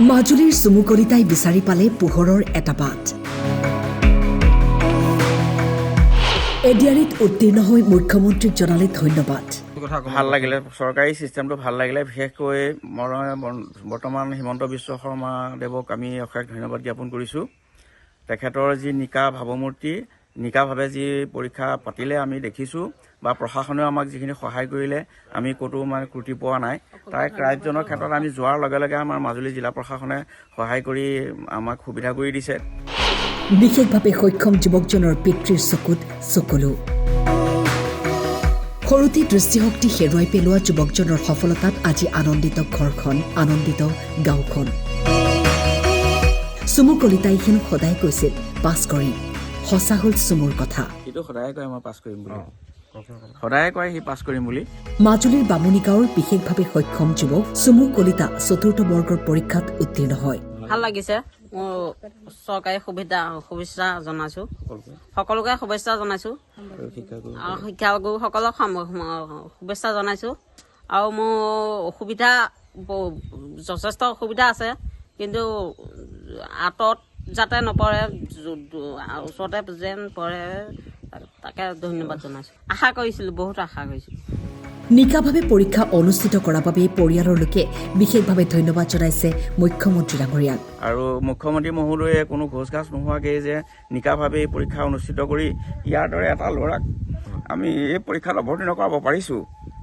মাজুলীৰ চুমুকলিতাই বিচাৰি পালে পোহৰৰ এটা বাট। এডিআৰিত উত্তীৰ্ণ হৈ মুখ্যমন্ত্ৰীক জনালে ধন্যবাদ। ভাল লাগিলে, চৰকাৰী চিষ্টেমটো ভাল লাগিলে। বিশেষকৈ মই বৰ্তমান হিমন্ত বিশ্ব শৰ্মা দেৱক আমি অশেষ ধন্যবাদ জ্ঞাপন কৰিছোঁ। তেখেতৰ যি নিকা ভাৱমূৰ্তি, নিকাভাৱে যি পৰীক্ষা পাতিলে আমি দেখিছোঁ, বা প্ৰশাসনেও আমাক যিখিনি সহায় কৰিলে আমি ক'তো ক্ৰুটি পোৱা নাই। তাই ৰাইজজনৰ ক্ষেত্ৰত আমি যোৱাৰ লগে লগে আমাৰ মাজুলী জিলা প্ৰশাসনে সহায় কৰি আমাক সুবিধা কৰি দিছে। বিশেষভাৱে সক্ষম যুৱকজনৰ পিতৃৰ চকুত চকুলো। সৰুতে দৃষ্টিশক্তি হেৰুৱাই পেলোৱা যুৱকজনৰ সফলতাত আজি আনন্দিত ঘৰখন, আনন্দিত গাঁওখন। চুমু কলিতাই হেনো সদায় কৈছিল পাছ কৰিম। সঁচা হ'ল চুমুৰ কথা। সেইটো সদায় কয় মই পাছ কৰিম বুলি, সদায় কয় সি পাছ কৰিম বুলি। মাজুলীৰ বামুণী গাঁৱৰ বিশেষভাৱে সক্ষম যুৱক চুমু কলিতা ৪ৰ্থ বৰ্গৰ পৰীক্ষাত উত্তীৰ্ণ হয়। ভাল লাগিছে। মোৰ চৰকাৰী শুভেচ্ছা জনাইছোঁ, সকলোকে শুভেচ্ছা জনাইছোঁ, শিক্ষাগুৰুসকলক শুভেচ্ছা জনাইছোঁ। আৰু মোৰ অসুবিধা যথেষ্ট অসুবিধা আছে, কিন্তু আঁতৰত যাতে নপৰে, ওচৰতে যেন পৰে, তাকে ধন্যবাদ জনাইছোঁ। আশা কৰিছিলোঁ, বহুত আশা কৰিছিলোঁ। নিকাভাৱে পৰীক্ষা অনুষ্ঠিত কৰাৰ বাবে পৰিয়ালৰ লোকে বিশেষভাৱে ধন্যবাদ জনাইছে মুখ্যমন্ত্ৰী ডাঙৰীয়াক। আৰু মুখ্যমন্ত্ৰী মহোদয়ে কোনো ঘোচ ঘাচ নোহোৱাকৈ যে নিকাভাৱে এই পৰীক্ষা অনুষ্ঠিত কৰি ইয়াৰ দৰে এটা ল'ৰাক আমি এই পৰীক্ষাত অৱতীৰ্ণ কৰাব পাৰিছোঁ,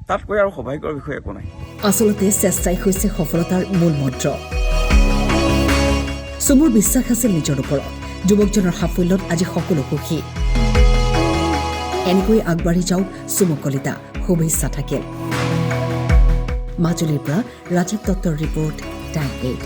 তাতকৈ আৰু সৌভাগ্যৰ বিষয় একো নাই। আচলতে চেষ্টাই হৈছে সফলতাৰ মূল মন্ত্ৰ। চুমুৰ বিশ্বাস আছিল নিজৰ ওপৰত। যুৱকজনৰ সাফল্যত আজি সকলো সুখী। এনেকৈ আগবাঢ়ি যাওক চুমু কলিতা, শুভেচ্ছা থাকিল। মাজুলীৰ পৰা ৰাজীৱ দত্তৰ ৰিপৰ্ট, টাইম 8।